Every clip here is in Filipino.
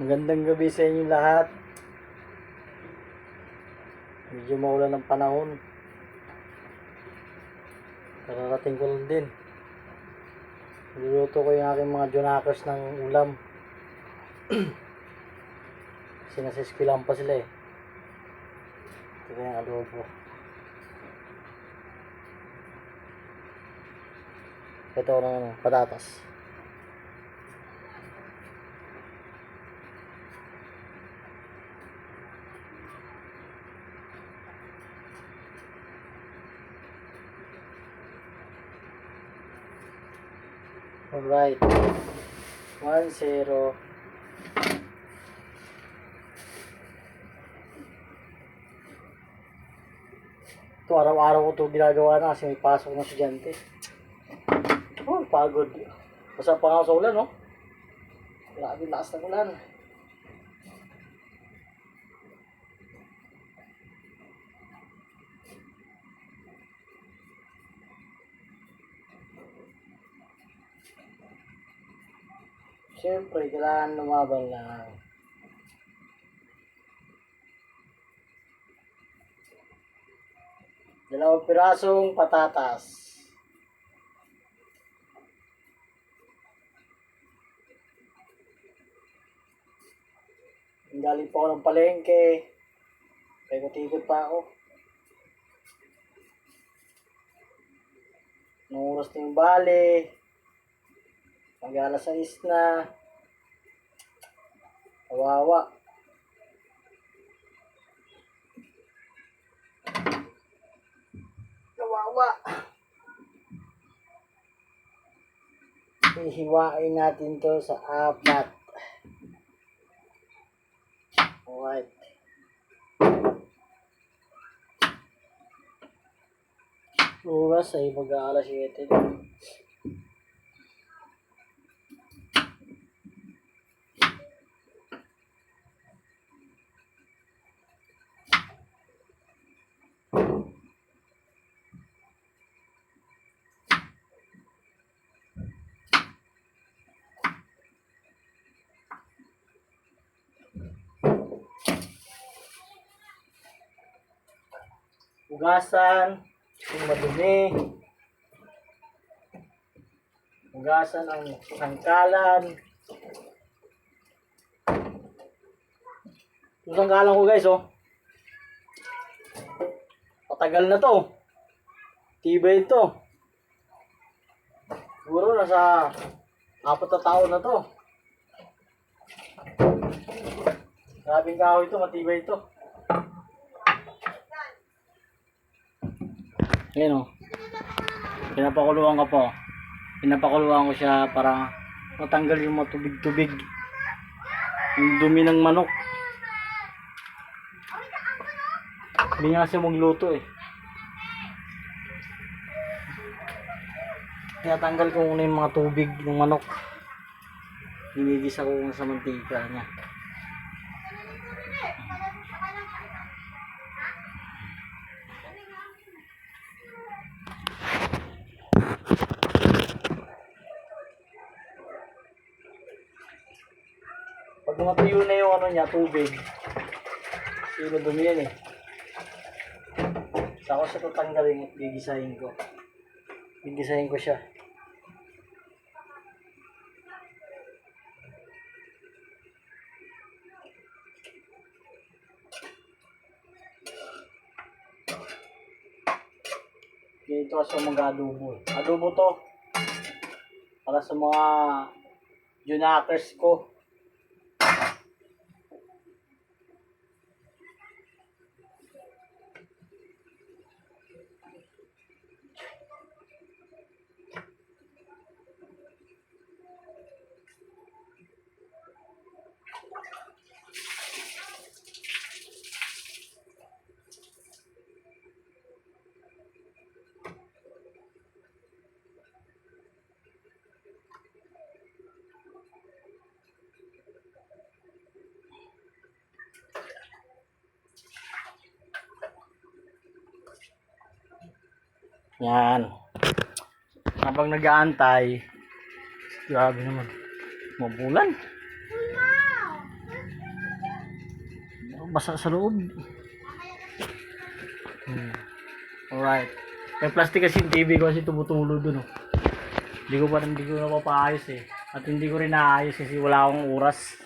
Magandang gabi sa inyo lahat. Medyo maulan ng panahon. Kararating ko lang din. Niluluto ko yung aking mga junakers ng ulam. Kasi nasa eskwelahan pa sila eh. Ito yung adobo. Ito ng patatas. Alright. 1-0. Ito araw-araw ko ito ginagawa na kasi may pasok ng estudyante. Oh, pagod. Basta pa nga sa ulan, no? Grabe lakas ng ulan. Siyempre, kailangan lumaban lang. Dalawang pirasong patatas. Galing pa ako ng palengke. Paikot-ikot pa ako. Nung oras na yung bale. Mag-alas 6 na. Kawawa. Kawawa. Ihiwain natin to sa 4. Alright. Oras ay mag-aalas 7. Hugasan kung madumi. Hugasan ang sangkalan. Yung sangkalan ko guys, oh. Patagal na to. Tibay ito. Siguro nasa 4 na taon na to. Grabing kahoy ito, matibay ito. Ayan o. Pinapakuluan ko po. Pinapakuluan ko siya para matanggal yung matubig-tubig. Yung dumi ng manok. Hindi nga siya magluto eh. Tinatanggal ko muna yung mga tubig ng manok. Hinigisa ko sa mantika niya. Pag matuyo na yung ano niya, tubig, sino dumi yan eh. Saka ko siya tatanggalin at gigisahin ko. Gigisahin ko siya. Ito kasi mag-adobo eh. Adobo to para sa mga junakers ko. Yan. Habang nag-aantay, grabe naman. Mabulan. basa sa loob. Alright. May plastic kasi yung TV ko kasi tumutulo dun, oh. Hindi ko napapaayos eh. At hindi ko rin naayos kasi wala akong oras.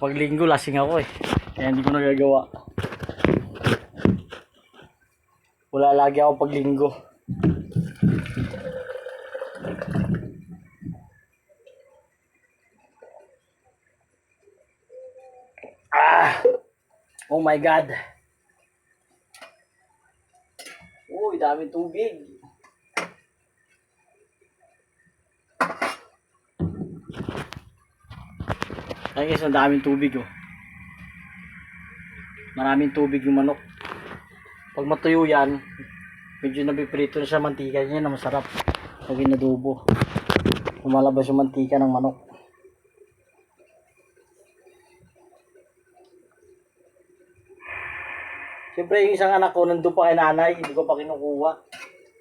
Pag linggo, lasing ako eh. Kaya hindi ko nagagawa. Wala lagi ako pag linggo. Oh my God. Uy, daming tubig. Ay guys, ang daming tubig oh. Maraming tubig yung manok. Pag matuyo yan, medyo nabiprito na siya mantika niya na masarap. Pag inadubo, lumalabas yung mantika ng manok. Siyempre yung isang anak ko nandun pa kay nanay, hindi ko pa kinukuha.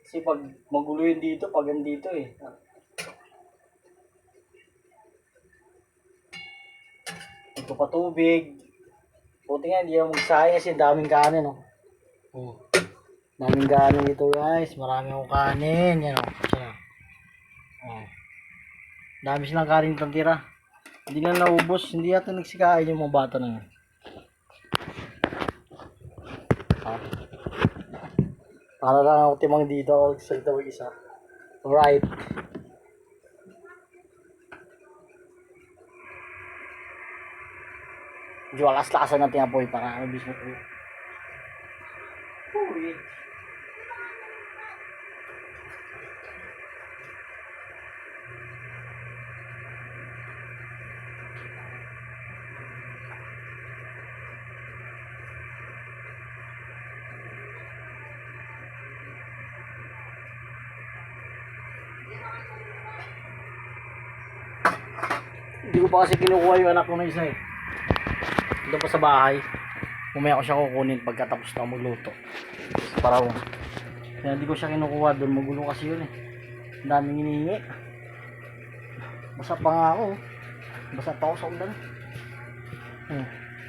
Kasi pag magulo yun dito, pag andito eh. Ito pa tubig. Buti nga hindi ako magsayang kasi daming kanin oh. Daming kanin dito guys, marami akong kanin. Yan oh. Dami silang kanin tantira. Hindi na naubos, hindi yata nagsikain yung mga bata na yun. Para lang ako timang dito, ako salita mag-isa. Alright. Medyo alas-lakasan natin ang apoy para mabis mo ito. Uy. Hindi ko pa kasi kinukuha yung anak ko na isa eh. Doon pa sa bahay. Umaya ko siya kukunin pagkatapos na magluto. Para mo. Kaya hindi ko siya kinukuha doon. Magulo kasi yun eh. Ang daming hinihingi. Basa pa nga ako. Basa pa ako sa ulan.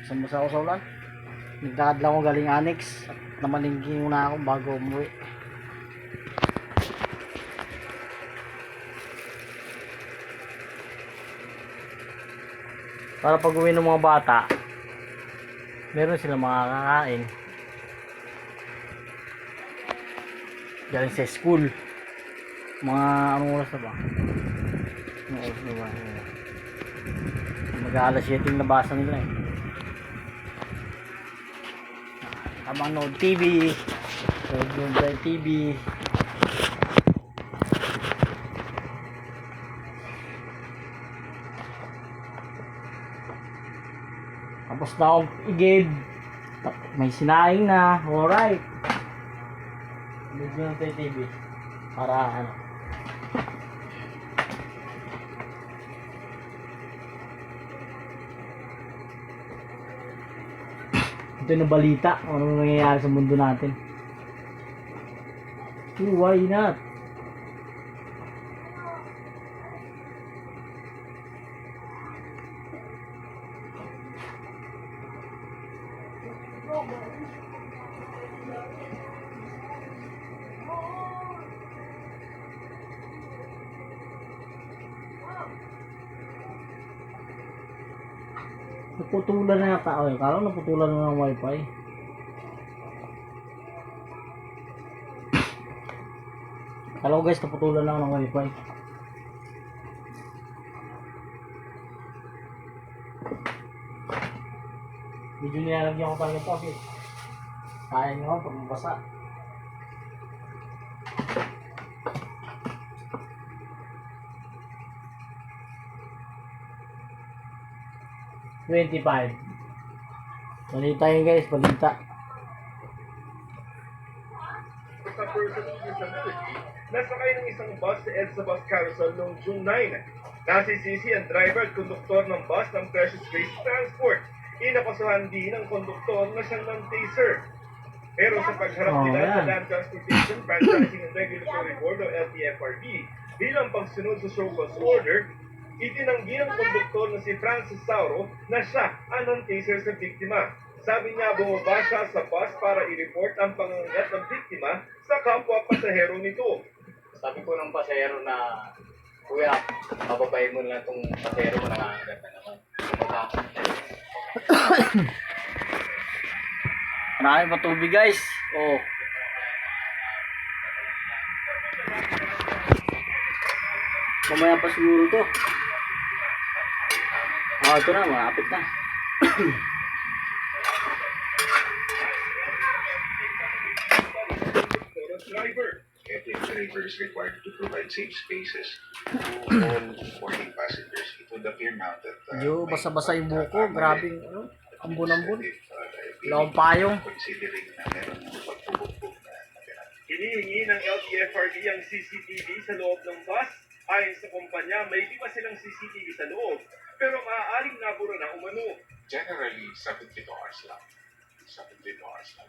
Basa ako sa ulan. Nagdakad lang ako galing annex. At namalingking muna ako bago umuwi. Para pag uwi ng mga bata, meron silang makakakain. Galing sa school. Mga anong oras na ba? Anong oras na ba? Mag-aalas 7 yung nabasa nila eh. Habang nood TV. Nood TV. Tapos na akong igib. May sinaing na. Alright. Medyo ng TV. Para ano. Ito yung balita. Ano nangyayari sa mundo natin. Why not? Naputulan na yata ako eh. Kala ko naputulan na ng wifi. Kala ko guys naputulan na ako ng wifi. Medyo nilalagyan ko talaga ito kasi sayang nyo pag mabasa. $25. Balita yun guys, balita. Sa person disability, nasakay ng isang bus sa EDSA Bus Carousel noong June 9. Nasisisi ang driver at konduktor ng bus ng Precious Grace Transport. Inapasuhan din ang konduktor na siyang non-taser. Pero sa pagharap nila sa Land Transportation Franchising and Regulatory Board o LTFRB bilang pagsunod sa show cause order, itinanggi ng konduktor na si Francis Sauro na siya ang non-taser sa biktima. Sabi niya bumaba siya sa bus para i-report ang pangangagat ng biktima sa kapwa pasahero nito. Sabi ko ng pasahero na, Kuya, pababayin mo lang itong pasahero mo, nangangagat na naman. Baba. Marami pa tubig guys. Oh. Mamaya pa siguro to. Ah, ito na, malapit na. For a driver, Every driver is required to provide safe spaces to all boarding passengers. It would appear now that Medyo basa-basa yung buko. Grabing, ano, ambon-ambon. Wala akong If payong. considering na meron ng pagbubugbog na natira. hinihingi ng LTFRB ang CCTV sa loob ng bus. Ayon sa kumpanya, may 5 silang CCTV sa loob, pero maaaring nabura na umano. Generally 72 hours lang. 72 hours lang.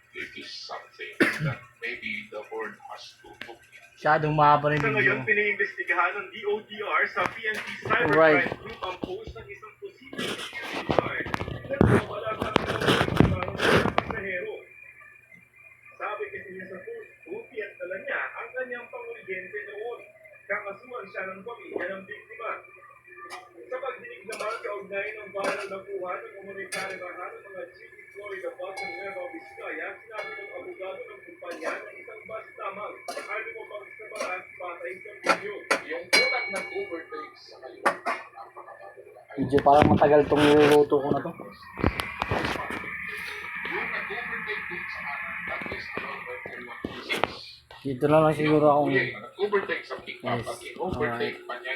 It is something that maybe the board has to look into. Masyadong mahaba rin Sa ngayon, video. piniimbestigahan ng DOTR sa PNP Alright. Cybercrime Group ang post ng isang posibleng security guard na nawala sa ng pasahero. Sabi kasi niya sa post, buti at dala niya ang kanyang panguligente noon. Kakasuhan siya ng pamilya ng biktima. Sa pagdinig naman kaugnay ng viral na buha ng komunitary bahan ng mga City Florida bus ng Nueva Vizcaya, sinabi ng abogado ng kumpanya na isang bus lamang ay lumabag sa baras patay sa video. Yung unang nag-overtake sa kaliwa, napakababa. Medyo parang matagal tong niluluto ko na to. Yung nag-overtake dun sa kanan, that is around 31 pieces. Dito na lang siguro akong Nag-overtake sa pick-up Yes. at in-overtake pa niya